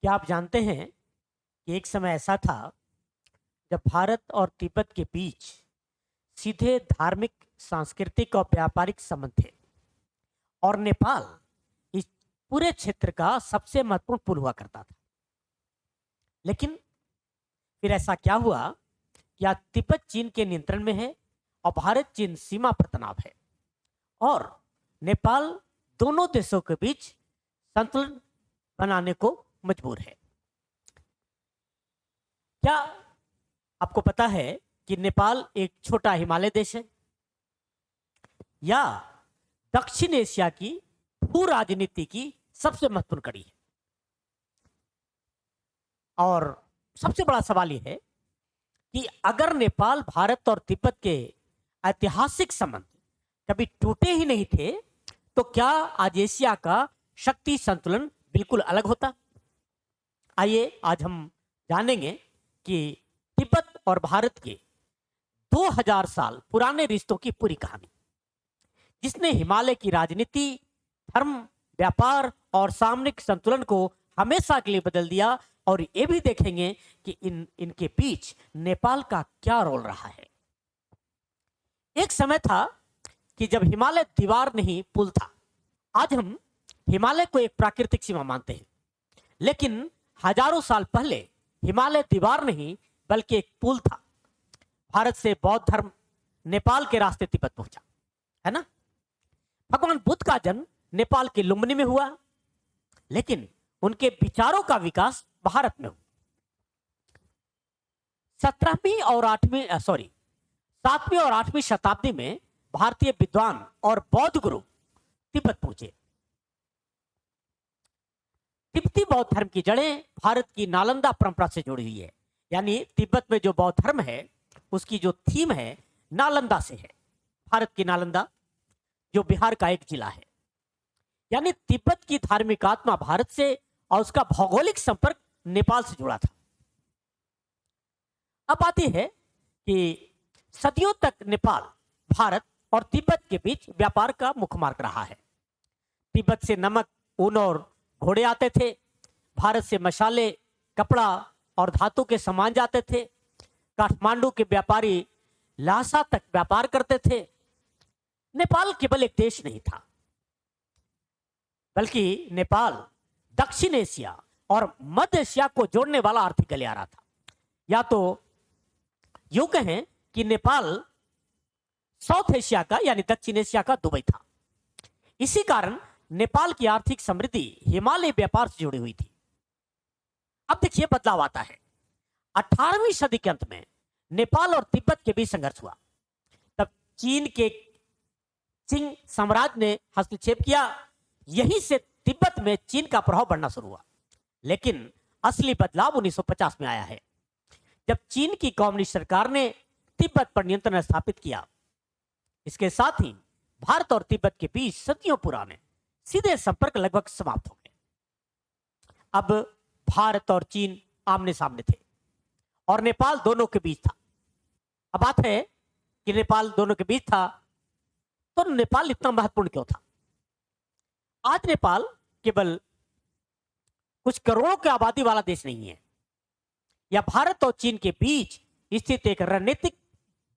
क्या आप जानते हैं कि एक समय ऐसा था जब भारत और तिब्बत के बीच सीधे धार्मिक, सांस्कृतिक और व्यापारिक संबंध थे और नेपाल इस पूरे क्षेत्र का सबसे महत्वपूर्ण पुल हुआ करता था। लेकिन फिर ऐसा क्या हुआ कि आज तिब्बत चीन के नियंत्रण में है और भारत चीन सीमा पर तनाव है और नेपाल दोनों देशों के बीच संतुलन बनाने को मजबूर है। क्या आपको पता है कि नेपाल एक छोटा हिमालय देश है या दक्षिण एशिया की भू राजनीति की सबसे महत्वपूर्ण कड़ी है? और सबसे बड़ा सवाल यह है कि अगर नेपाल, भारत और तिब्बत के ऐतिहासिक संबंध कभी टूटे ही नहीं थे तो क्या आज एशिया का शक्ति संतुलन बिल्कुल अलग होता? आइए आज हम जानेंगे कि तिब्बत और भारत के 2000 साल पुराने रिश्तों की पूरी कहानी, जिसने हिमालय की राजनीति, धर्म, व्यापार और सामरिक संतुलन को हमेशा के लिए बदल दिया। और ये भी देखेंगे कि इनके बीच नेपाल का क्या रोल रहा है। एक समय था कि जब हिमालय दीवार नहीं पुल था। आज हम हिमालय को एक प्राकृतिक सीमा मानते हैं, लेकिन हजारों साल पहले हिमालय दीवार नहीं बल्कि एक पुल था। भारत से बौद्ध धर्म नेपाल के रास्ते तिब्बत पहुंचा, है ना। भगवान बुद्ध का जन्म नेपाल के लुम्बिनी में हुआ, लेकिन उनके विचारों का विकास भारत में हुआ। 7वीं और 8वीं शताब्दी में भारतीय विद्वान और बौद्ध गुरु तिब्बत पहुंचे। तिब्बती बौद्ध धर्म की जड़ें भारत की नालंदा परंपरा से जुड़ी हुई है। यानी तिब्बत में जो बौद्ध धर्म है उसकी जो थीम है नालंदा से है। भारत की नालंदा जो बिहार का एक जिला है। यानी तिब्बत की धार्मिक आत्मा भारत से और उसका भौगोलिक संपर्क नेपाल से जुड़ा था। अब आती है कि सदियों तक नेपाल, भारत और तिब्बत के बीच व्यापार का मुख्य मार्ग रहा है। तिब्बत से नमक, ऊन और घोड़े आते थे। भारत से मसाले, कपड़ा और धातु के सामान जाते थे। काठमांडू के व्यापारी लासा तक व्यापार करते थे। नेपाल केवल एक देश नहीं था, बल्कि नेपाल दक्षिण एशिया और मध्य एशिया को जोड़ने वाला आर्थिक गलियारा था। या तो यूं कहें कि नेपाल साउथ एशिया का यानी दक्षिण एशिया का दुबई था। इसी कारण नेपाल की आर्थिक समृद्धि हिमालय व्यापार से जुड़ी हुई थी। अब देखिए बदलाव आता है। 18वीं सदी के अंत में नेपाल और तिब्बत के बीच संघर्ष हुआ। तब चीन के चिंग साम्राज्य ने हस्तक्षेप किया। यहीं से तिब्बत में चीन का प्रभाव बढ़ना शुरू हुआ। लेकिन असली बदलाव 1950 में आया है, जब चीन की कम्युनिस्ट सरकार ने तिब्बत पर नियंत्रण स्थापित किया। इसके साथ ही भारत और तिब्बत के बीच सदियों पुराने सीधे संपर्क लगभग समाप्त हो गए। अब भारत और चीन आमने सामने थे और नेपाल दोनों के बीच था। अब बात है कि नेपाल दोनों के बीच था तो नेपाल इतना महत्वपूर्ण क्यों था? आज नेपाल केवल कुछ करोड़ों की आबादी वाला देश नहीं है। यह भारत और चीन के बीच स्थित एक रणनीतिक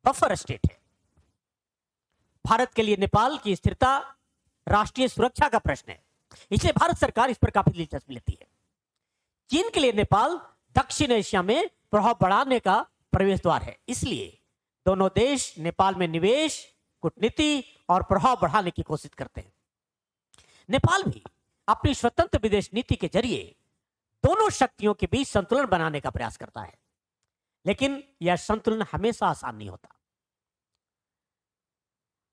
बफर स्टेट है। भारत के लिए नेपाल की स्थिरता राष्ट्रीय सुरक्षा का प्रश्न है, इसलिए भारत सरकार इस पर काफी दिलचस्पी लेती है। चीन के लिए नेपाल दक्षिण एशिया में प्रभाव बढ़ाने का प्रवेश द्वार है, इसलिए दोनों देश नेपाल में निवेश, कूटनीति और प्रभाव बढ़ाने की कोशिश करते हैं। नेपाल भी अपनी स्वतंत्र विदेश नीति के जरिए दोनों शक्तियों के बीच संतुलन बनाने का प्रयास करता है, लेकिन यह संतुलन हमेशा आसान नहीं होता।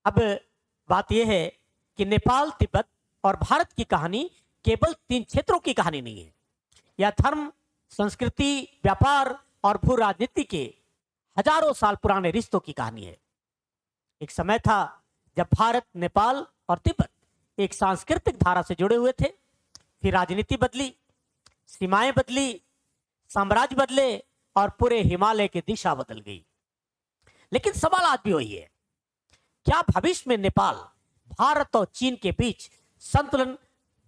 अब बात यह है कि नेपाल, तिब्बत और भारत की कहानी केवल 3 क्षेत्रों की कहानी नहीं है। यह धर्म, संस्कृति, व्यापार और भू राजनीति के हजारों साल पुराने रिश्तों की कहानी है। एक समय था जब भारत, नेपाल और तिब्बत एक सांस्कृतिक धारा से जुड़े हुए थे। फिर राजनीति बदली, सीमाएं बदली, साम्राज्य बदले और पूरे हिमालय की दिशा बदल गई। लेकिन सवाल आज भी वही है, क्या भविष्य में नेपाल, भारत और चीन के बीच संतुलन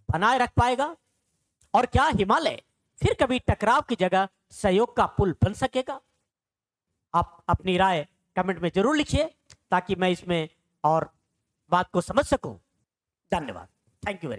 बनाए रख पाएगा? और क्या हिमालय फिर कभी टकराव की जगह सहयोग का पुल बन सकेगा? आप अपनी राय कमेंट में जरूर लिखिए ताकि मैं इसमें और बात को समझ सकूं। धन्यवाद। Thank you very much.